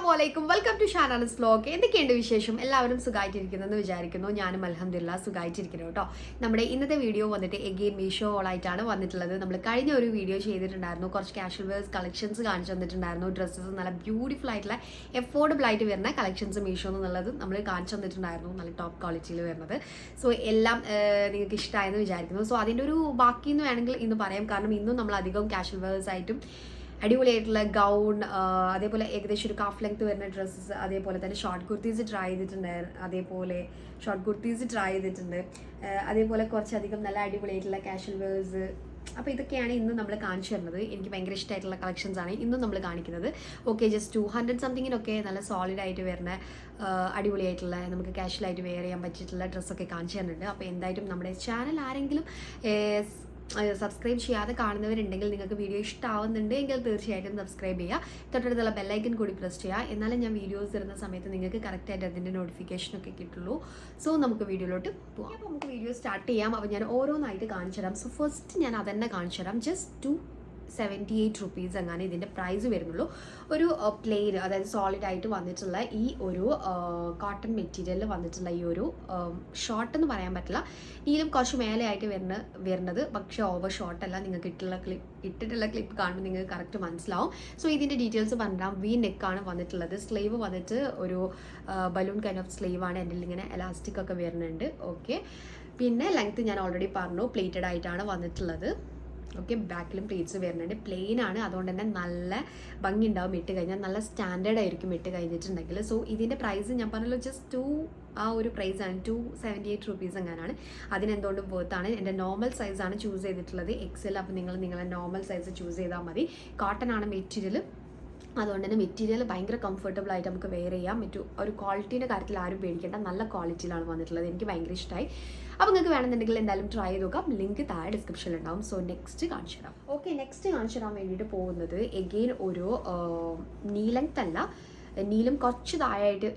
അസ്സലാമലൈക്കും, welcome to Shanas vlog. എന്തൊക്കെയുണ്ട് വിശേഷം? എല്ലാവരും സുഖമായിട്ടിരിക്കുന്നെന്ന് വിചാരിക്കുന്നു. ഞാനും അൽഹംദുലില്ലാ സുഖമായിട്ടിരിക്കുന്നു കേട്ടോ. നമ്മുടെ ഇന്നത്തെ വീഡിയോ വന്നിട്ട് എഗെയിൻ മീഷോ ഓളായിട്ടാണ് വന്നിട്ടുള്ളത്. നമ്മൾ കഴിഞ്ഞ ഒരു വീഡിയോ ചെയ്തിട്ടുണ്ടായിരുന്നു, കുറച്ച് കാഷ്വൽ വെയർസ് കളക്ഷൻസ് കാണിച്ചു തന്നിട്ടുണ്ടായിരുന്നു. ഡ്രസ്സസ് നല്ല ബ്യൂട്ടിഫുൾ ആയിട്ടുള്ള എഫോർഡബിൾ ആയിട്ട് വരുന്ന കളക്ഷൻസ് മീഷോ എന്നുള്ളത് നമ്മൾ കാണിച്ചു തന്നിട്ടുണ്ടായിരുന്നു, നല്ല ടോപ്പ് ക്വാളിറ്റിയിൽ വരുന്നത്. സോ എല്ലാം നിങ്ങൾക്ക് ഇഷ്ടമായെന്ന് വിചാരിക്കുന്നു. സോ അതിൻ്റെ ഒരു ബാക്കി എന്ന് വേണമെങ്കിൽ ഇന്ന് പറയാം. കാരണം ഇന്നും നമ്മൾ അധികം കാഷ്വൽ വെയർസ് ആയിട്ടും അടിപൊളിയായിട്ടുള്ള ഗൗൺ, അതേപോലെ ഏകദേശം ഒരു കാഫ് ലെങ്ത് വരുന്ന ഡ്രസ്സസ്, അതേപോലെ തന്നെ ഷോർട്ട് കുർത്തീസ് ട്രൈ ചെയ്തിട്ടുണ്ട്. അതേപോലെ കുറച്ചധികം നല്ല അടിപൊളിയായിട്ടുള്ള കാഷ്വൽ വെയർസ്. അപ്പോൾ ഇതൊക്കെയാണ് ഇന്ന് നമ്മൾ കാണിച്ചു തരുന്നത്. എനിക്ക് ഭയങ്കര ഇഷ്ടമായിട്ടുള്ള കളക്ഷൻസ് ആണ് ഇന്നും നമ്മൾ കാണിക്കുന്നത്. ഓക്കെ, ജസ്റ്റ് 200 സംതിങ്ങിനൊക്കെ നല്ല സോളിഡ് ആയിട്ട് വരുന്ന അടിപൊളിയായിട്ടുള്ള നമുക്ക് കാഷ്വലായിട്ട് വെയർ ചെയ്യാൻ പറ്റിയിട്ടുള്ള ഡ്രസ്സൊക്കെ കാണിച്ചു തരുന്നുണ്ട്. അപ്പോൾ എന്തായാലും നമ്മുടെ ചാനൽ ആരെങ്കിലും സബ്സ്ക്രൈബ് ചെയ്യാതെ കാണുന്നവരുണ്ടെങ്കിൽ, നിങ്ങൾക്ക് വീഡിയോ ഇഷ്ടമാവുന്നുണ്ട് എങ്കിൽ തീർച്ചയായിട്ടും സബ്സ്ക്രൈബ് ചെയ്യുക. തൊട്ടടുത്തുള്ള ബെല്ലൈക്കൻ കൂടി പ്രസ് ചെയ്യുക. എന്നാലും ഞാൻ വീഡിയോസ് തരുന്ന സമയത്ത് നിങ്ങൾക്ക് കറക്റ്റായിട്ട് അതിൻ്റെ നോട്ടിഫിക്കേഷനൊക്കെ കിട്ടുള്ളൂ. സോ നമുക്ക് വീഡിയോയിലോട്ട് പോകാം. അപ്പോൾ നമുക്ക് വീഡിയോ സ്റ്റാർട്ട് ചെയ്യാം. അപ്പോൾ ഞാൻ ഓരോന്നായിട്ട് കാണിച്ചു തരാം. സോ ഫസ്റ്റ് ഞാൻ അതന്നെ കാണിച്ചു തരാം. ജസ്റ്റ് 78 റുപ്പീസ് അങ്ങനെ ഇതിൻ്റെ പ്രൈസ് വരുന്നുള്ളൂ. ഒരു പ്ലെയിൻ, അതായത് സോളിഡ് ആയിട്ട് വന്നിട്ടുള്ള ഈ ഒരു കോട്ടൺ മെറ്റീരിയലിൽ വന്നിട്ടുള്ള ഈ ഒരു ഷോർട്ട് എന്ന് പറയാൻ പറ്റില്ല, ഇതിലും കുറച്ച് മേലെ ആയിട്ട് വരുന്നത്, പക്ഷേ ഓവർ ഷോർട്ടല്ല. നിങ്ങൾക്ക് ഇട്ടിട്ടുള്ള ക്ലിപ്പ് കാണുമ്പോൾ നിങ്ങൾക്ക് കറക്റ്റ് മനസ്സിലാവും. സോ ഇതിൻ്റെ ഡീറ്റെയിൽസ് പറഞ്ഞാൽ വി നെക്കാണ് വന്നിട്ടുള്ളത്. സ്ലീവ് വന്നിട്ട് ഒരു ബലൂൺ കൈൻഡ് ഓഫ് സ്ലീവ് ആണ്. എൻ്റെ ഇങ്ങനെ എലാസ്റ്റിക് ഒക്കെ വരുന്നുണ്ട്. ഓക്കെ, പിന്നെ ലെങ്ത് ഞാൻ ഓൾറെഡി പറഞ്ഞു, പ്ലേറ്റഡ് ആയിട്ടാണ് വന്നിട്ടുള്ളത്. ഓക്കെ, ബാക്കിലും പ്ലേറ്റ്സ് വരുന്നുണ്ട്. പ്ലെയിൻ ആണ്, അതുകൊണ്ട് തന്നെ നല്ല ഭംഗി ഉണ്ടാവും ഇട്ട് കഴിഞ്ഞാൽ. നല്ല സ്റ്റാൻഡേർഡ് ആയിരിക്കും ഇട്ട് കഴിഞ്ഞിട്ടുണ്ടെങ്കിൽ. സോ ഇതിൻ്റെ പ്രൈസ് ഞാൻ പറഞ്ഞല്ലോ, ജസ്റ്റ് ആ ഒരു പ്രൈസാണ് 278 റുപ്പീസ് എങ്ങനെയാണ്. അതിനെന്തുകൊണ്ടും വേർത്താണ്. എൻ്റെ നോർമൽ സൈസാണ് ചൂസ് ചെയ്തിട്ടുള്ളത്, എക്സൽ. അപ്പോൾ നിങ്ങളെ നോർമൽ സൈസ് ചൂസ് ചെയ്താൽ മതി. കോട്ടൺ ആണ് മെറ്റീരിയൽ, അതുകൊണ്ട് തന്നെ മെറ്റീരിയൽ ഭയങ്കര കംഫർട്ടബിൾ ആയിട്ട് നമുക്ക് വെയർ ചെയ്യാൻ പറ്റും. ഒരു ക്വാളിറ്റീൻ്റെ കാര്യത്തിൽ ആരും പേടിക്കേണ്ട, നല്ല ക്വാളിറ്റിയിലാണ് വന്നിട്ടുള്ളത്. എനിക്ക് ഭയങ്കര ഇഷ്ടമായി. അപ്പോൾ നിങ്ങൾക്ക് വേണമെന്നുണ്ടെങ്കിൽ എന്തായാലും ട്രൈ ചെയ്ത് നോക്കാം. ലിങ്ക് താഴെ ഡിസ്ക്രിപ്ഷനിൽ ഉണ്ടാവും. സോ നെക്സ്റ്റ് കാണിച്ചു തരാം. ഓക്കെ, നെക്സ്റ്റ് കാണിച്ചു തരാൻ വേണ്ടിയിട്ട് പോകുന്നത് എഗെയിൻ ഒരു നീ ലെങ്ത് അല്ല, നീലും കുറച്ച് താഴായിട്ട്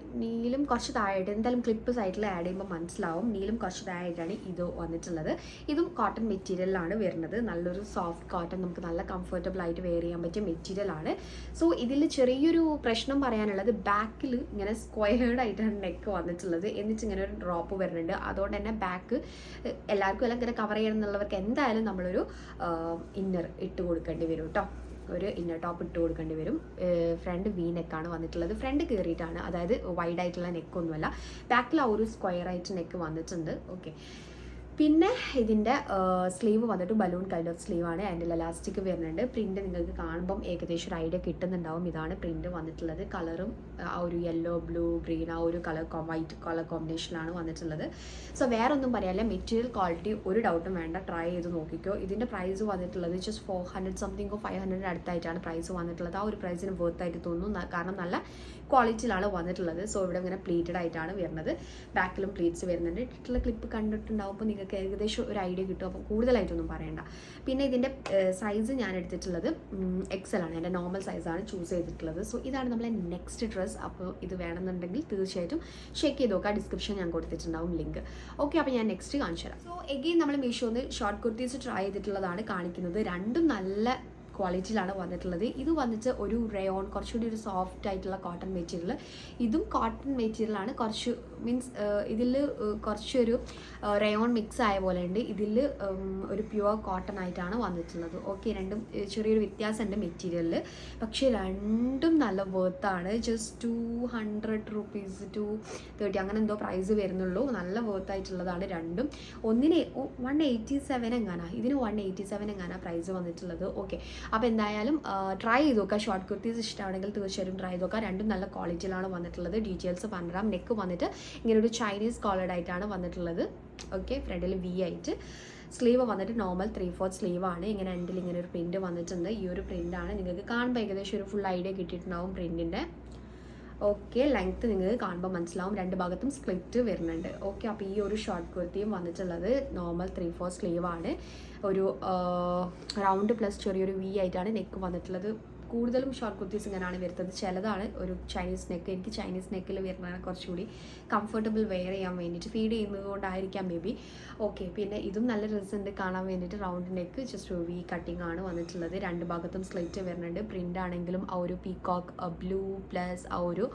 എന്തായാലും ക്ലിപ്പ് സൈഡിൽ ആഡ് ചെയ്യുമ്പോൾ മനസ്സിലാവും. നീലും കുറച്ച് താഴായിട്ടാണ് ഇത് വന്നിട്ടുള്ളത്. ഇതും കോട്ടൺ മെറ്റീരിയലാണ് വരുന്നത്. നല്ലൊരു സോഫ്റ്റ് കോട്ടൺ, നമുക്ക് നല്ല കംഫർട്ടബിൾ ആയിട്ട് വെയർ ചെയ്യാൻ പറ്റിയ മെറ്റീരിയലാണ്. സോ ഇതിൽ ചെറിയൊരു പ്രശ്നം പറയാനുള്ളത്, ബാക്കിൽ ഇങ്ങനെ സ്ക്വയർഡ് ആയിട്ടാണ് നെക്ക് വന്നിട്ടുള്ളത്. എന്നിട്ട് ഇങ്ങനെ ഒരു ഡ്രോപ്പ് വരുന്നുണ്ട്. അതുകൊണ്ട് തന്നെ ബാക്ക് എല്ലാവർക്കും എല്ലാം ഇങ്ങനെ കവർ ചെയ്യണം എന്നുള്ളവർക്ക് എന്തായാലും നമ്മളൊരു ഇന്നർ ഇട്ട് കൊടുക്കേണ്ടി വരും കേട്ടോ. ഒരു ഇന്നർ ടോപ്പ് ഇട്ട് കൊടുക്കേണ്ടി വരും. ഫ്രണ്ട് വി നെക്കാണ് വന്നിട്ടുള്ളത്. ഫ്രണ്ട് കയറിയിട്ടാണ്, അതായത് വൈഡ് ആയിട്ടുള്ള നെക്കൊന്നുമല്ല. ബാക്കിൽ ആ ഒരു സ്ക്വയർ ആയിട്ട് നെക്ക് വന്നിട്ടുണ്ട്. ഓക്കെ, പിന്നെ ഇതിൻ്റെ സ്ലീവ് വന്നിട്ട് ബലൂൺ കൈൻഡ് ഓഫ് സ്ലീവ് ആണ്. അതിൻ്റെ എലാസ്റ്റിക് വരുന്നുണ്ട്. പ്രിൻറ്റ് നിങ്ങൾക്ക് കാണുമ്പം ഏകദേശം ഒരു ഐഡിയ കിട്ടുന്നുണ്ടാവും. ഇതാണ് പ്രിൻറ്റ് വന്നിട്ടുള്ളത്. കളറും ആ ഒരു യെല്ലോ, ബ്ലൂ, ഗ്രീൻ, ആ ഒരു വൈറ്റ് കളർ കോമ്പിനേഷനിലാണ് വന്നിട്ടുള്ളത്. സോ വേറെ ഒന്നും പറയാനില്ല. മെറ്റീരിയൽ ക്വാളിറ്റി ഒരു ഡൗട്ടും വേണ്ട, ട്രൈ ചെയ്ത് നോക്കിക്കോ. ഇതിൻ്റെ പ്രൈസ് വന്നിട്ടുള്ളത് ജസ്റ്റ് 400 സംതിങ്ങോ 500 അടുത്തായിട്ടാണ് പ്രൈസ് വന്നിട്ടുള്ളത്. ആ ഒരു പ്രൈസിന് വേർത്തായിട്ട് തോന്നുന്നു, കാരണം നല്ല ക്വാളിറ്റിയിലാണ് വന്നിട്ടുള്ളത്. സോ ഇവിടെ ഇങ്ങനെ പ്ലീറ്റഡ് ആയിട്ടാണ് വരുന്നത്. ബാക്കിലും പ്ലീറ്റ്സ് വരുന്നുണ്ട്. ഇട്ടിട്ടുള്ള ക്ലിപ്പ് കണ്ടിട്ടുണ്ടാവുമ്പോൾ നിങ്ങൾക്ക് ഏകദേശം ഒരു ഐഡിയ കിട്ടും. അപ്പോൾ കൂടുതലായിട്ടൊന്നും പറയണ്ട. പിന്നെ ഇതിൻ്റെ സൈസ് ഞാൻ എടുത്തിട്ടുള്ളത് എക്സൽ ആണ്. എൻ്റെ നോർമൽ സൈസാണ് ചൂസ് ചെയ്തിട്ടുള്ളത്. സോ ഇതാണ് നമ്മളെ നെക്സ്റ്റ് ഡ്രസ്സ്. അപ്പോൾ ഇത് വേണമെന്നുണ്ടെങ്കിൽ തീർച്ചയായിട്ടും ചെക്ക് ചെയ്ത് നോക്കുക. ഡിസ്ക്രിപ്ഷൻ ഞാൻ കൊടുത്തിട്ടുണ്ടാവും ലിങ്ക്. ഓക്കെ, അപ്പോൾ ഞാൻ നെക്സ്റ്റ് കാണിച്ചു തരാം. സോ എഗെയിൻ നമ്മൾ മീഷോന്ന് ഷോർട്ട് കുർത്തീസ് ട്രൈ ചെയ്തിട്ടുള്ളതാണ് കാണിക്കുന്നത്. രണ്ടും നല്ല ക്വാളിറ്റിയിലാണ് വന്നിട്ടുള്ളത്. ഇത് വന്നിട്ട് ഒരു റയോൺ, കുറച്ചുകൂടി ഒരു സോഫ്റ്റ് ആയിട്ടുള്ള കോട്ടൺ മെറ്റീരിയൽ. ഇതും കോട്ടൺ മെറ്റീരിയലാണ്, കുറച്ച് മീൻസ് ഇതിൽ കുറച്ചൊരു റയോൺ മിക്സ് ആയ പോലെ ഉണ്ട്. ഇതിൽ ഒരു പ്യുവർ കോട്ടൺ ആയിട്ടാണ് വന്നിട്ടുള്ളത്. ഓക്കെ, രണ്ടും ചെറിയൊരു വ്യത്യാസമുണ്ട് മെറ്റീരിയലിൽ, പക്ഷേ രണ്ടും നല്ല വേർത്താണ്. ജസ്റ്റ് 200 റുപ്പീസ് 230 അങ്ങനെ എന്തോ പ്രൈസ് വരുന്നുള്ളൂ. നല്ല വേർത്തായിട്ടുള്ളതാണ് രണ്ടും. ഒന്നിന് 187 എങ്ങാനാ, ഇതിന് 187 എങ്ങാനാ പ്രൈസ് വന്നിട്ടുള്ളത്. ഓക്കെ, അപ്പോൾ എന്തായാലും ട്രൈ ചെയ്ത് നോക്കുക. ഷോർട്ട് കുർത്തീസ് ഇഷ്ടമാണെങ്കിൽ തീർച്ചയായിട്ടും ട്രൈ ചെയ്ത് നോക്കുക. രണ്ടും നല്ല ക്വാളിറ്റിയിലാണ് വന്നിട്ടുള്ളത്. ഡീറ്റെയിൽസ് പറഞ്ഞാൽ നെക്ക് വന്നിട്ട് ഇങ്ങനെ ഒരു ചൈനീസ് കോളേഡ് ആയിട്ടാണ് വന്നിട്ടുള്ളത്. ഓക്കെ, ഫ്രണ്ടിൽ വി ആയിട്ട്. സ്ലീവ് വന്നിട്ട് നോർമൽ 3/4 സ്ലീവ് ആണ്. ഇങ്ങനെ എൻഡിൽ ഇങ്ങനെ ഒരു പ്രിൻറ്റ് വന്നിട്ടുണ്ട്. ഈ ഒരു പ്രിൻ്റാണ് നിങ്ങൾക്ക് കാണുമ്പോൾ ഏകദേശം ഒരു ഫുൾ ഐഡിയ കിട്ടിയിട്ടുണ്ടാവും പ്രിൻറ്റിൻ്റെ. ഓക്കെ, ലെങ്ത്ത് നിങ്ങൾക്ക് കാണുമ്പോൾ മനസ്സിലാവും. രണ്ട് ഭാഗത്തും സ്പ്ലിറ്റ് വരുന്നുണ്ട്. ഓക്കെ, അപ്പോൾ ഈ ഒരു ഷോർട്ട് കുർത്തിയും വന്നിട്ടുള്ളത് നോർമൽ 3/4 സ്ലീവ് ആണ്. ഒരു റൗണ്ട് പ്ലസ് ചെറിയൊരു വി ആയിട്ടാണ് നെക്ക് വന്നിട്ടുള്ളത്. കൂടുതലും ഷോർട്ട് കുർത്തീസ് ഇങ്ങനെയാണ് വരുന്നത്. ചിലതാണ് ഒരു ചൈനീസ് നെക്ക്. എനിക്ക് ചൈനീസ് നെക്കിൽ വരുന്നതാണ് കുറച്ചുകൂടി കംഫർട്ടബിൾ വെയർ ചെയ്യാൻ വേണ്ടിയിട്ട്, ഫീഡ് ചെയ്യുന്നത് കൊണ്ടായിരിക്കാം മേ ബി. ഓക്കെ, പിന്നെ ഇതും നല്ല രസമുണ്ട് കാണാൻ വേണ്ടിയിട്ട്. Round neck, just V cutting ആണ് വന്നിട്ടുള്ളത്. രണ്ട് ഭാഗത്തും സ്ലിറ്റ് വരുന്നുണ്ട്. പ്രിൻ്റ് ആണെങ്കിലും ആ ഒരു പീകോക്ക് ബ്ലൂ പ്ലസ് ആ ഒരു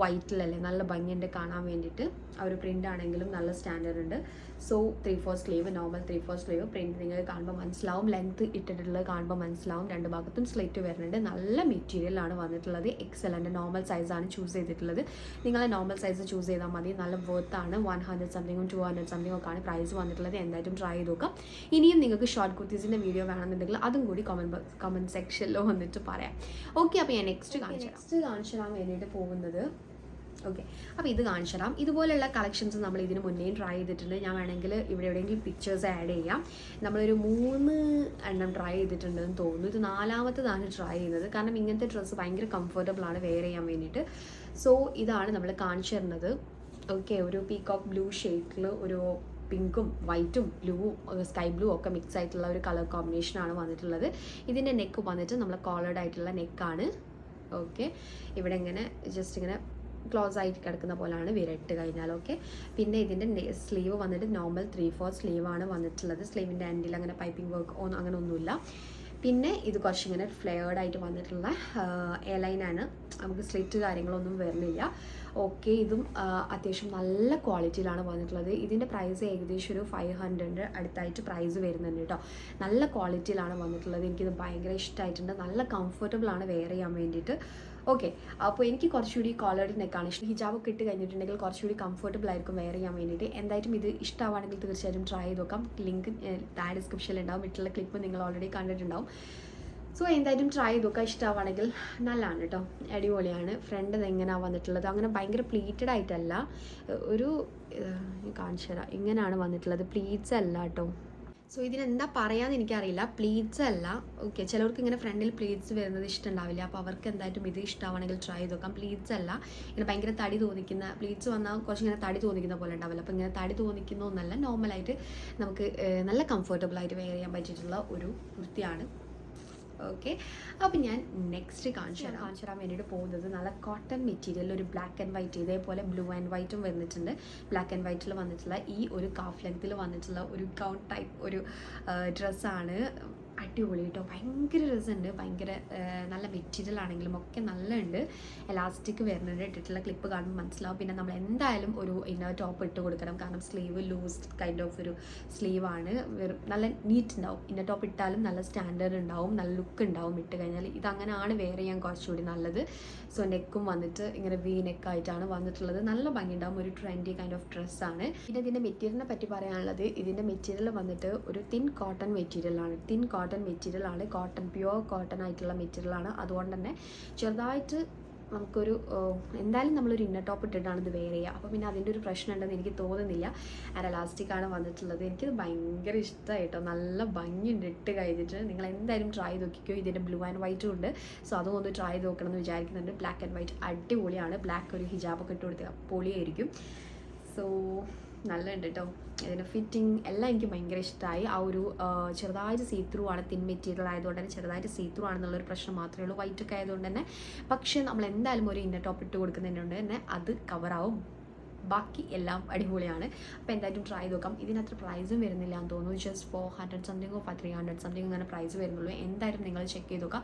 വൈറ്റിലല്ലേ നല്ല ഭംഗിയുണ്ട് കാണാൻ വേണ്ടിയിട്ട്. ആ ഒരു പ്രിൻ്റ് ആണെങ്കിലും നല്ല സ്റ്റാൻഡേർഡ് ഉണ്ട്. So 3/4 sleeve, normal 3/4 sleeve. Print നിങ്ങൾക്ക് കാണുമ്പോൾ മനസ്സിലാവും, ലെങ്ത് ഇട്ടിട്ടുള്ളത് കാണുമ്പോൾ മനസ്സിലാവും. രണ്ട് ഭാഗത്തും സ്ലിറ്റ് വരുന്നുണ്ട്. നല്ല മെറ്റീരിയലാണ് വന്നിട്ടുള്ളത്. എക്സലൻ്റ് നോർമൽ സൈസാണ് ചൂസ് ചെയ്തിട്ടുള്ളത്. നിങ്ങൾ നോർമൽ സൈസ് ചൂസ് ചെയ്താൽ മതി. നല്ല വർത്താണ്. 100 സംതിങ്ങും 200 സംതിങ്ങും ഒക്കെയാണ് പ്രൈസ് വന്നിട്ടുള്ളത്. എന്തായിട്ടും ട്രൈ ചെയ്ത് നോക്കാം. ഇനിയും നിങ്ങൾക്ക് ഷോർട്ട് കുർത്തീസിൻ്റെ വീഡിയോ വേണമെന്നുണ്ടെങ്കിൽ അതും കൂടി കമൻറ്റ് സെക്ഷനിൽ വന്നിട്ട് പറയാം. ഓക്കെ, അപ്പോൾ ഞാൻ നെക്സ്റ്റ് കാണിച്ചു തരാൻ വേണ്ടിയിട്ട് പോകുന്നത്. ഓക്കെ, അപ്പോൾ ഇത് കാണിച്ചു തരാം. ഇതുപോലെയുള്ള കളക്ഷൻസ് നമ്മൾ ഇതിന് മുന്നേയും ട്രൈ ചെയ്തിട്ടുണ്ട്. ഞാൻ വേണമെങ്കിൽ ഇവിടെ എവിടെയെങ്കിലും പിക്ചേഴ്സ് ആഡ് ചെയ്യാം. നമ്മളൊരു 3 എണ്ണം ട്രൈ ചെയ്തിട്ടുണ്ടെന്ന് തോന്നുന്നു. ഇത് 4ാമത്തതാണ് ട്രൈ ചെയ്യുന്നത്. കാരണം ഇങ്ങനത്തെ ഡ്രസ്സ് ഭയങ്കര കംഫർട്ടബിൾ ആണ് വെയർ ചെയ്യാൻ വേണ്ടിയിട്ട്. സോ ഇതാണ് നമ്മൾ കാണിച്ചു തരുന്നത്. ഓക്കെ, ഒരു പീകോക്ക് ബ്ലൂ ഷെയ്ഡിൽ ഒരു പിങ്കും വൈറ്റും ബ്ലൂവും സ്കൈ ബ്ലൂ ഒക്കെ മിക്സ് ആയിട്ടുള്ള ഒരു കളർ കോമ്പിനേഷനാണ് വന്നിട്ടുള്ളത്. ഇതിൻ്റെ നെക്ക് വന്നിട്ട് നമ്മൾ കോളേർഡ് ആയിട്ടുള്ള നെക്കാണ്. ഓക്കെ, ഇവിടെ ഇങ്ങനെ ജസ്റ്റ് ഇങ്ങനെ ക്ലോസ് ആയിട്ട് കിടക്കുന്ന പോലെയാണ് വിരട്ട് കഴിഞ്ഞാൽ. ഓക്കെ, പിന്നെ ഇതിൻ്റെ സ്ലീവ് വന്നിട്ട് നോർമൽ 3/4 സ്ലീവാണ് വന്നിട്ടുള്ളത്. സ്ലീവിൻ്റെ എൻഡിൽ അങ്ങനെ പൈപ്പിംഗ് വർക്ക് അങ്ങനെ ഒന്നുമില്ല. പിന്നെ ഇത് കുറച്ചിങ്ങനെ ഫ്ലെയർഡ് ആയിട്ട് വന്നിട്ടുള്ള എയർലൈനാണ്. നമുക്ക് സ്ലിറ്റ് കാര്യങ്ങളൊന്നും വരുന്നില്ല. ഓക്കെ, ഇതും അത്യാവശ്യം നല്ല ക്വാളിറ്റിയിലാണ് വന്നിട്ടുള്ളത്. ഇതിൻ്റെ പ്രൈസ് ഏകദേശം ഒരു 500 അടുത്തായിട്ട് പ്രൈസ് വരുന്നുണ്ട് കേട്ടോ. നല്ല ക്വാളിറ്റിയിലാണ് വന്നിട്ടുള്ളത്. എനിക്കിത് ഭയങ്കര ഇഷ്ടമായിട്ടുണ്ട്. നല്ല കംഫർട്ടബിൾ ആണ് വെയർ ചെയ്യാൻ വേണ്ടിയിട്ട്. ഓക്കെ, അപ്പോൾ എനിക്ക് കുറച്ചുകൂടി കോളേർഡ് നെക്കാണ് ഇഷ്ടം. ഹിജാബൊക്കെ ഇട്ട് കഴിഞ്ഞിട്ടുണ്ടെങ്കിൽ കുറച്ചുകൂടി കംഫർട്ടബിൾ ആയിരിക്കും വെയർ ചെയ്യാൻ വേണ്ടിയിട്ട്. എന്തായിട്ടും ഇത് ഇഷ്ടമാണെങ്കിൽ തീർച്ചയായിട്ടും ട്രൈ ചെയ്ത് നോക്കാം. ലിങ്ക് താഴെ ഡിസ്ക്രിപ്ഷനിൽ ഉണ്ടാവും. ഇട്ടുള്ള ക്ലിപ്പ് നിങ്ങൾ ഓൾറെഡി കണ്ടിട്ടുണ്ടാവും. സോ എന്തായാലും ട്രൈ ചെയ്ത് നോക്കുക. ഇഷ്ടമാണെങ്കിൽ നല്ലതാണ് കേട്ടോ, അടിപൊളിയാണ്. ഫ്രണ്ട് എങ്ങനെയാണ് വന്നിട്ടുള്ളത്, അങ്ങനെ ഭയങ്കര പ്ലീറ്റഡ് ആയിട്ടല്ല, ഒരു കാണിച്ചു തരാം. ഇങ്ങനെയാണ് വന്നിട്ടുള്ളത്. പ്ലീറ്റ്സ് അല്ല കേട്ടോ. സോ ഇതിനെന്താ പറയാമെന്ന് എനിക്കറിയില്ല. പ്ലീറ്റ്സ് അല്ല. ഓക്കെ, ചിലവർക്ക് ഇങ്ങനെ ഫ്രണ്ടിൽ പ്ലീറ്റ്സ് വരുന്നത് ഇഷ്ടമുണ്ടാവില്ല. അപ്പോൾ അവർക്ക് എന്തായിട്ടും ഇത് ഇഷ്ടമാണെങ്കിൽ ട്രൈ ചെയ്ത് നോക്കാം. പ്ലീറ്റ്സ് അല്ല, ഇങ്ങനെ ഭയങ്കര തടി തോന്നിക്കുന്ന, പ്ലീറ്റ്സ് വന്നാൽ കുറച്ച് ഇങ്ങനെ തടി തോന്നിക്കുന്ന പോലെ ഉണ്ടാവില്ല. അപ്പോൾ ഇങ്ങനെ തടി തോന്നിക്കുന്ന ഒന്നല്ല, നോർമലായിട്ട് നമുക്ക് നല്ല കംഫർട്ടബിളായിട്ട് വെയർ ചെയ്യാൻ പറ്റിയിട്ടുള്ള ഒരു കുർത്തിയാണ്. ഓക്കെ, അപ്പോൾ ഞാൻ നെക്സ്റ്റ് കാണിച്ചു തരാൻ വേണ്ടിയിട്ട് പോകുന്നത് നല്ല കോട്ടൺ മെറ്റീരിയൽ, ഒരു ബ്ലാക്ക് ആൻഡ് വൈറ്റ്, ഇതേപോലെ ബ്ലൂ ആൻഡ് വൈറ്റും വന്നിട്ടുണ്ട്. ബ്ലാക്ക് ആൻഡ് വൈറ്റിൽ വന്നിട്ടുള്ള ഈ ഒരു കാഫ് ലെങ്ത്തിൽ വന്നിട്ടുള്ള ഒരു ഗൗൺ ടൈപ്പ് ഒരു ഡ്രസ്സാണ്. അടിപൊളി കേട്ടോ, ഭയങ്കര രസമുണ്ട്. ഭയങ്കര നല്ല മെറ്റീരിയൽ ആണെങ്കിലും ഒക്കെ നല്ല ഉണ്ട്. എലാസ്റ്റിക് വരുന്നുണ്ട്. ഇട്ടിട്ടുള്ള ക്ലിപ്പ് കാണുമ്പോൾ മനസ്സിലാവും. പിന്നെ നമ്മൾ എന്തായാലും ഒരു ഇന്നർ ടോപ്പ് ഇട്ട് കൊടുക്കണം. കാരണം സ്ലീവ് ലൂസ് കൈൻഡ് ഓഫ് ഒരു സ്ലീവാണ്. നല്ല നീറ്റ് ഉണ്ടാവും. ഇന്നർ ടോപ്പ് ഇട്ടാലും നല്ല സ്റ്റാൻഡേർഡ് ഉണ്ടാവും, നല്ല ലുക്ക് ഉണ്ടാവും ഇട്ട് കഴിഞ്ഞാൽ. ഇതങ്ങനെയാണ് വെയർ ചെയ്യാൻ കുറച്ചുകൂടി നല്ലത്. സോ നെക്കും വന്നിട്ട് ഇങ്ങനെ വി നെക്കായിട്ടാണ് വന്നിട്ടുള്ളത്. നല്ല ഭംഗിയുണ്ടാവും. ഒരു ട്രെൻഡി കൈൻഡ് ഓഫ് ഡ്രസ്സാണ്. പിന്നെ ഇതിൻ്റെ മെറ്റീരിയലിനെ പറ്റി പറയാനുള്ളത്, ഇതിൻ്റെ മെറ്റീരിയൽ വന്നിട്ട് ഒരു തിൻ കോട്ടൺ മെറ്റീരിയലാണ്. തിൻ കോട്ടൺ മെറ്റീരിയലാണ്. കോട്ടൺ, പ്യുവർ കോട്ടൺ ആയിട്ടുള്ള മെറ്റീരിയലാണ്. അതുകൊണ്ട് തന്നെ ചെറുതായിട്ട് നമുക്കൊരു എന്തായാലും നമ്മളൊരു ഇന്നർ ടോപ്പ് ഇട്ടിട്ടാണ് ഇത് വെയർ ചെയ്യുക. അപ്പോൾ പിന്നെ അതിൻ്റെ ഒരു പ്രശ്നം ഉണ്ടെന്ന് എനിക്ക് തോന്നുന്നില്ല. ആൻഡ് എലാസ്റ്റിക്കാണ് വന്നിട്ടുള്ളത്. എനിക്കിത് ഭയങ്കര ഇഷ്ടമായിട്ടോ. നല്ല ഭംഗിയുണ്ട് ഇട്ട് കഴിഞ്ഞിട്ട്. നിങ്ങൾ എന്തായാലും ട്രൈ ചെയ്ത് നോക്കിക്കോ. ഇതിൻ്റെ ബ്ലൂ ആൻഡ് വൈറ്റും ഉണ്ട്. സോ അതും ഒന്ന് ട്രൈ ചെയ്ത് നോക്കണം എന്ന് വിചാരിക്കുന്നുണ്ട്. ബ്ലാക്ക് ആൻഡ് വൈറ്റ് അടിപൊളിയാണ്. ബ്ലാക്ക് ഒരു ഹിജാബൊക്കെ ഇട്ട് കൊടുത്താൽ പൊളിയായിരിക്കും. സോ നല്ലുണ്ട് കേട്ടോ. ഇതിൻ്റെ ഫിറ്റിംഗ് എല്ലാം എനിക്ക് ഭയങ്കര ഇഷ്ടമായി. ആ ഒരു ചെറുതായിട്ട് സീത്രൂ ആണ്. തിൻ മെറ്റീരിയൽ ആയതുകൊണ്ട് തന്നെ ചെറുതായിട്ട് സീത്രൂ ആണെന്നുള്ളൊരു പ്രശ്നം മാത്രമേ ഉള്ളൂ. വൈറ്റൊക്കെ ആയതുകൊണ്ട് തന്നെ. പക്ഷേ നമ്മൾ എന്തായാലും ഒരു ഇന്നർ ടോപ്പ് ഇട്ട് കൊടുക്കുന്നതിനുണ്ട് തന്നെ അത് കവറാവും. ബാക്കി എല്ലാം അടിപൊളിയാണ്. അപ്പോൾ എന്തായാലും ട്രൈ ചെയ്ത് നോക്കാം. ഇതിനത്ര പ്രൈസും വരുന്നില്ല എന്ന് തോന്നുന്നു. ജസ്റ്റ് 400 സംതിങ്ങോ 300 സംതിങ് അങ്ങനെ പ്രൈസ് വരുന്നുള്ളൂ. എന്തായാലും നിങ്ങൾ ചെക്ക് ചെയ്ത് നോക്കാം.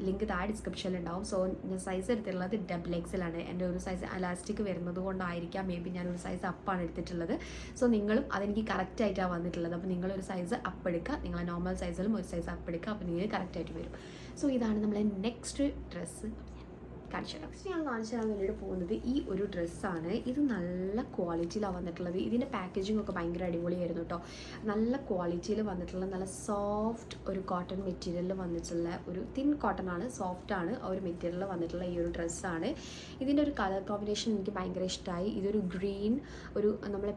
ലിങ്ക് താഴെ ഡിസ്ക്രിപ്ഷനിൽ ഉണ്ടാവും. സോ ഞാൻ സൈസ് എടുത്തിട്ടുള്ളത് XXL ആണ്. എൻ്റെ ഒരു സൈസ് എലാസ്റ്റിക് വരുന്നത് കൊണ്ടായിരിക്കാം മേ ബി ഞാനൊരു സൈസ് അപ്പാണ് എടുത്തിട്ടുള്ളത്. സോ നിങ്ങളും അതെനിക്ക് കറക്റ്റായിട്ടാണ് വന്നിട്ടുള്ളത്. അപ്പോൾ നിങ്ങളൊരു സൈസ് അപ്പ് എടുക്കുക. നിങ്ങളെ നോർമൽ സൈസിലും ഒരു സൈസ് അപ്പ് എടുക്കുക. അപ്പോൾ നിങ്ങൾക്ക് കറക്റ്റായിട്ട് വരും. സോ ഇതാണ് നമ്മളെ നെക്സ്റ്റ് ഡ്രസ്സ്. നെക്സ്റ്റ് ഞാൻ കാണിച്ചു തരാൻ വേണ്ടിയിട്ട് പോകുന്നത് ഈ ഒരു ഡ്രസ്സാണ്. ഇത് നല്ല ക്വാളിറ്റിയിലാണ് വന്നിട്ടുള്ളത്. ഇതിൻ്റെ പാക്കേജിംഗ് ഒക്കെ ഭയങ്കര അടിപൊളിയായിരുന്നു കേട്ടോ. നല്ല ക്വാളിറ്റിയിൽ വന്നിട്ടുള്ള നല്ല സോഫ്റ്റ് ഒരു കോട്ടൺ മെറ്റീരിയലിൽ വന്നിട്ടുള്ള ഒരു തിൻ കോട്ടൺ ആണ്, സോഫ്റ്റ് ആണ് ആ ഒരു മെറ്റീരിയലിൽ വന്നിട്ടുള്ള ഈ ഒരു ഡ്രസ്സാണ്. ഇതിൻ്റെ ഒരു കളർ കോമ്പിനേഷൻ എനിക്ക് ഭയങ്കര ഇഷ്ടമായി. ഇതൊരു ഗ്രീൻ, ഒരു നമ്മളെ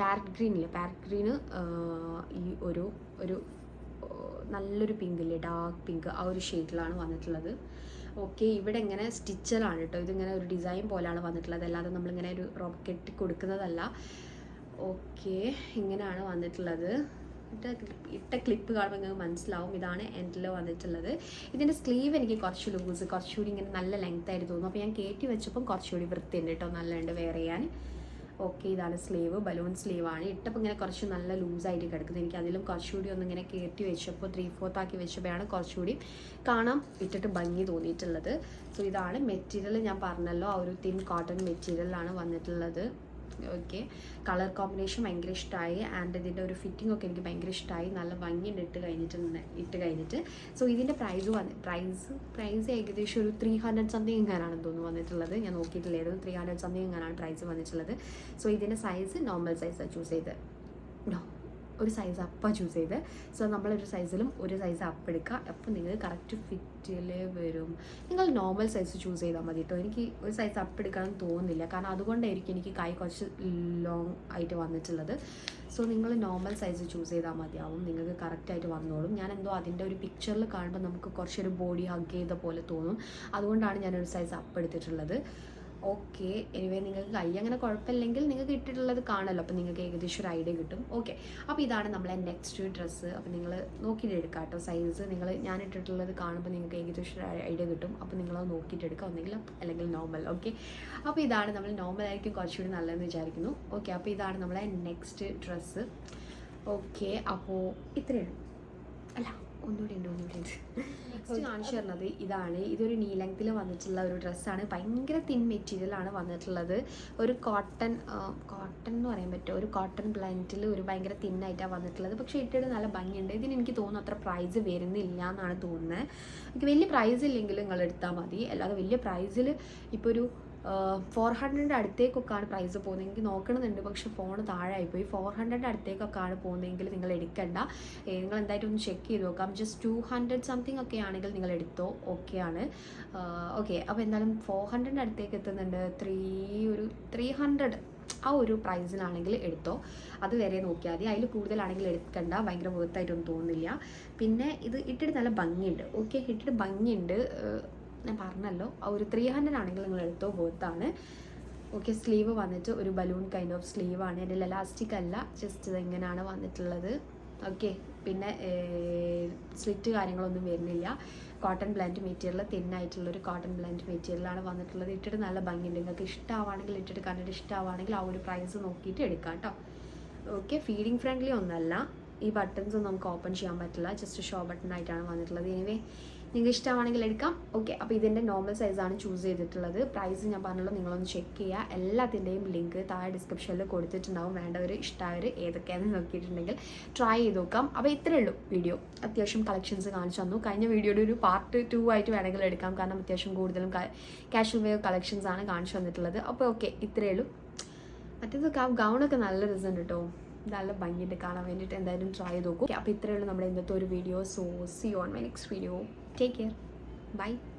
പാരറ്റ് ഗ്രീനില്ലേ, പാരറ്റ് ഗ്രീന് ഈ ഒരു നല്ലൊരു പിങ്ക് ഇല്ലേ, ഡാർക്ക് പിങ്ക്, ആ ഒരു ഷെയ്ഡിലാണ് വന്നിട്ടുള്ളത്. ഓക്കെ, ഇവിടെ ഇങ്ങനെ സ്റ്റിച്ചറാണ് കേട്ടോ. ഇതിങ്ങനെ ഒരു ഡിസൈൻ പോലെയാണ് വന്നിട്ടുള്ളത്. അല്ലാതെ നമ്മളിങ്ങനെ ഒരു റോപ്പ് കെട്ടി കൊടുക്കുന്നതല്ല. ഓക്കെ, ഇങ്ങനെയാണ് വന്നിട്ടുള്ളത്. ഇട്ട ക്ലിപ്പ് കാണുമ്പോൾ നിങ്ങൾക്ക് മനസ്സിലാവും. ഇതാണ് എൻഡിൽ വന്നിട്ടുള്ളത്. ഇതിൻ്റെ സ്ലീവ് എനിക്ക് കുറച്ച് ലൂസ്, കുറച്ചുകൂടി ഇങ്ങനെ നല്ല ലെങ്ത് ആയിട്ട് തോന്നും. അപ്പോൾ ഞാൻ കയറ്റി വെച്ചപ്പം കുറച്ചുകൂടി വൃത്തിയുണ്ട് കേട്ടോ, നല്ലതുണ്ട് വെയർ ചെയ്യാൻ. ഓക്കെ, ഇതാണ് സ്ലീവ്, ബലൂൺ സ്ലീവാണ്. ഇട്ടപ്പോൾ ഇങ്ങനെ കുറച്ച് നല്ല ലൂസായിട്ട് കിടക്കുന്നത്. എനിക്ക് അതിലും കുറച്ചുകൂടി ഒന്നിങ്ങനെ കയറ്റി വെച്ചപ്പോൾ 3/4 ആക്കി വെച്ചപ്പോഴാണ് കുറച്ചുകൂടി കാണാൻ ഇട്ടിട്ട് ഭംഗി തോന്നിയിട്ടുള്ളത്. സോ ഇതാണ് മെറ്റീരിയൽ. ഞാൻ പറഞ്ഞല്ലോ, ആ ഒരു തിൻ കോട്ടൺ മെറ്റീരിയലാണ് വന്നിട്ടുള്ളത്. ഓക്കെ, കളർ കോമ്പിനേഷൻ ഭയങ്കര ഇഷ്ടമായി. ആൻഡ് ഇതിൻ്റെ ഒരു ഫിറ്റിംഗ് ഒക്കെ എനിക്ക് ഭയങ്കര ഇഷ്ടമായി. നല്ല ഭംഗിയുണ്ട് ഇട്ട് കഴിഞ്ഞിട്ട്. സോ ഇതിൻ്റെ പ്രൈസ് ഏകദേശം ഒരു 300 സംതിങ് എങ്ങാനാണെന്ന് തോന്നുന്നു വന്നിട്ടുള്ളത്. ഞാൻ നോക്കിയിട്ടില്ലായിരുന്നു. 300 സംതിങ് എങ്ങാനാണ് പ്രൈസ് വന്നിട്ടുള്ളത്. സോ ഇതിൻ്റെ സൈസ് നോർമൽ സൈസാണ് ചൂസ് ചെയ്ത്, ഒരു സൈസ് അപ്പാണ് ചൂസ് ചെയ്ത്. സോ നമ്മളൊരു സൈസിലും ഒരു സൈസ് അപ്പ് എടുക്കുക. അപ്പോൾ നിങ്ങൾ കറക്റ്റ് ഫിറ്റിൽ വരും. നിങ്ങൾ നോർമൽ സൈസ് ചൂസ് ചെയ്താൽ മതി കേട്ടോ. എനിക്ക് ഒരു സൈസ് അപ്പ് എടുക്കണം തോന്നുന്നില്ല, കാരണം അതുകൊണ്ടായിരിക്കും എനിക്ക് കൈ കുറച്ച് ലോങ് ആയിട്ട് വന്നിട്ടുള്ളത്. സോ നിങ്ങൾ നോർമൽ സൈസ് ചൂസ് ചെയ്താൽ മതിയാവും, നിങ്ങൾക്ക് കറക്റ്റായിട്ട് വന്നോളും. ഞാൻ എന്തോ അതിൻ്റെ ഒരു പിക്ചറിൽ കാണുമ്പോൾ നമുക്ക് കുറച്ചൊരു ബോഡി ഹഗ് ചെയ്ത പോലെ തോന്നും. അതുകൊണ്ടാണ് ഞാനൊരു സൈസ് അപ്പ് എടുത്തിട്ടുള്ളത്. ഓക്കെ, എനിവേ നിങ്ങൾക്ക് കൈ അങ്ങനെ കുഴപ്പമില്ലെങ്കിൽ നിങ്ങൾക്ക് ഇട്ടിട്ടുള്ളത് കാണല്ലോ, അപ്പോൾ നിങ്ങൾക്ക് ഏകദേശം ഒരു ഐഡിയ കിട്ടും. ഓക്കെ, അപ്പോൾ ഇതാണ് നമ്മളെ നെക്സ്റ്റ് ഡ്രസ്സ്. അപ്പോൾ നിങ്ങൾ നോക്കിയിട്ട് എടുക്കാം കേട്ടോ സൈസ്. ഞാൻ ഇട്ടിട്ടുള്ളത് കാണുമ്പോൾ നിങ്ങൾക്ക് ഏകദേശം ഒരു ഐഡിയ കിട്ടും. അപ്പോൾ നിങ്ങളത് നോക്കിയിട്ട് എടുക്കുക, ഒന്നെങ്കിൽ അല്ലെങ്കിൽ നോർമൽ. ഓക്കെ, അപ്പോൾ ഇതാണ് നമ്മൾ നോർമൽ ആയിരിക്കും കുറച്ചുകൂടി നല്ലതെന്ന് വിചാരിക്കുന്നു. ഓക്കെ, അപ്പോൾ ഇതാണ് നമ്മളെ നെക്സ്റ്റ് ഡ്രസ്സ്. ഓക്കെ, അപ്പോൾ ഇത്രയാണ്, അല്ല ഒന്നുകൂടി ഉണ്ട്. നെക്സ്റ്റ് കാണിച്ചു തരുന്നത് ഇതാണ്. ഇതൊരു നീ ലെങ്ത്തിൽ വന്നിട്ടുള്ള ഒരു ഡ്രസ്സാണ്. ഭയങ്കര തിൻ മെറ്റീരിയലാണ് വന്നിട്ടുള്ളത്. ഒരു കോട്ടൺ എന്ന് പറയാൻ പറ്റുമോ, ഒരു കോട്ടൺ ബ്ലെൻഡിൽ ഒരു ഭയങ്കര തിന്നായിട്ടാണ് വന്നിട്ടുള്ളത്. പക്ഷേ ഇട്ടിട്ട് നല്ല ഭംഗിയുണ്ട്. ഇതിന് എനിക്ക് തോന്നുന്നു അത്ര പ്രൈസ് വരുന്നില്ല എന്നാണ് തോന്നുന്നത്. എനിക്ക് വലിയ പ്രൈസ് ഇല്ലെങ്കിൽ നിങ്ങൾ എടുത്താൽ മതി. അല്ലാതെ വലിയ പ്രൈസിൽ ഇപ്പോൾ ഒരു 400 അടുത്തേക്കൊക്കെയാണ് പ്രൈസ് പോകുന്നത്. എനിക്ക് നോക്കണമെന്നുണ്ട്, പക്ഷെ ഫോൺ താഴെയായിപ്പോയി. 400 അടുത്തേക്കൊക്കെയാണ് പോകുന്നതെങ്കിൽ നിങ്ങൾ എടുക്കണ്ട. നിങ്ങൾ എന്തായാലും ഒന്ന് ചെക്ക് ചെയ്ത് നോക്കാം. ജസ്റ്റ് 200 സംതിങ് ഒക്കെ ആണെങ്കിൽ നിങ്ങൾ എടുത്തോ, ഓക്കെയാണ്. ഓക്കെ, അപ്പോൾ എന്തായാലും 400 അടുത്തേക്ക് എത്തുന്നുണ്ട്. 300 ആ ഒരു പ്രൈസിനാണെങ്കിൽ എടുത്തോ, അതുവരെ നോക്കിയാൽ മതി. അതിൽ കൂടുതലാണെങ്കിൽ എടുക്കണ്ട, ഭയങ്കര വേർത്തായിട്ടൊന്നും തോന്നുന്നില്ല. പിന്നെ ഇത് ഇട്ടിട്ട് നല്ല ഭംഗിയുണ്ട്. ഓക്കെ, ഇട്ടിട്ട് ഭംഗിയുണ്ട്. ഞാൻ പറഞ്ഞല്ലോ, ആ ഒരു 300 ആണെങ്കിൽ നിങ്ങൾ എടുത്തോ, ബോത്താണ്. ഓക്കെ, സ്ലീവ് വന്നിട്ട് ഒരു ബലൂൺ കൈൻഡ് ഓഫ് സ്ലീവാണ്. അതിൽ എലാസ്റ്റിക് അല്ല, ജസ്റ്റ് ഇതെങ്ങനെയാണ് വന്നിട്ടുള്ളത്. ഓക്കെ, പിന്നെ സ്ലിറ്റ് കാര്യങ്ങളൊന്നും വരുന്നില്ല. കോട്ടൺ ബ്ലെൻഡ് മെറ്റീരിയൽ, തിന്നായിട്ടുള്ളൊരു കോട്ടൺ ബ്ലെൻഡ് മെറ്റീരിയലാണ് വന്നിട്ടുള്ളത്. ഇട്ടിട്ട് നല്ല ഭംഗിയുണ്ട്. നിങ്ങൾക്ക് ഇഷ്ടമാണെങ്കിൽ, ഇട്ടിട്ട് കണ്ടിട്ട് ഇഷ്ടമാണെങ്കിൽ ആ ഒരു പ്രൈസ് നോക്കിയിട്ട് എടുക്കാം കേട്ടോ. ഓക്കെ, ഫീഡിങ് ഫ്രണ്ട്ലി ഒന്നല്ല. ഈ ബട്ടൺസ് ഒന്നും നമുക്ക് ഓപ്പൺ ചെയ്യാൻ പറ്റില്ല, ജസ്റ്റ് ഷോ ബട്ടൺ ആയിട്ടാണ് വന്നിട്ടുള്ളത്. എനിവേ നിങ്ങൾക്ക് ഇഷ്ടമാണെങ്കിൽ എടുക്കാം. ഓക്കെ, അപ്പോൾ ഇതിൻ്റെ നോർമൽ സൈസാണ് ചൂസ് ചെയ്തിട്ടുള്ളത്. പ്രൈസ് ഞാൻ പറഞ്ഞല്ലോ, നിങ്ങളൊന്ന് ചെക്ക് ചെയ്യുക. എല്ലാത്തിൻ്റെയും ലിങ്ക് താഴെ ഡിസ്ക്രിപ്ഷനിൽ കൊടുത്തിട്ടുണ്ടാവും. വേണ്ടവർ ഇഷ്ടമായവർ ഏതൊക്കെയാണെന്ന് നോക്കിയിട്ടുണ്ടെങ്കിൽ ട്രൈ ചെയ്ത് നോക്കാം. അപ്പോൾ ഇത്രയേ ഉള്ളൂ വീഡിയോ. അത്യാവശ്യം കളക്ഷൻസ് കാണിച്ചു തന്നു. കഴിഞ്ഞ വീഡിയോയുടെ ഒരു പാർട്ട് 2 ആയിട്ട് വേണമെങ്കിൽ എടുക്കാം, കാരണം അത്യാവശ്യം കൂടുതലും കാഷ്വൽ വെയർ കളക്ഷൻസ് ആണ് കാണിച്ചു തന്നിട്ടുള്ളത്. അപ്പോൾ ഓക്കെ, ഇത്രയേ ഉള്ളൂ. മറ്റേത് ഗൗണൊക്കെ നല്ല രസമുണ്ട് കേട്ടോ, നല്ല ഭംഗിയുണ്ട് കാണാൻ വേണ്ടിയിട്ട്. എന്തായാലും ട്രൈ ചെയ്ത് നോക്കും. അപ്പോൾ ഇത്രയേ ഉള്ളൂ നമ്മുടെ ഇന്നത്തെ ഒരു video. So see you on my next video. Take care. Bye.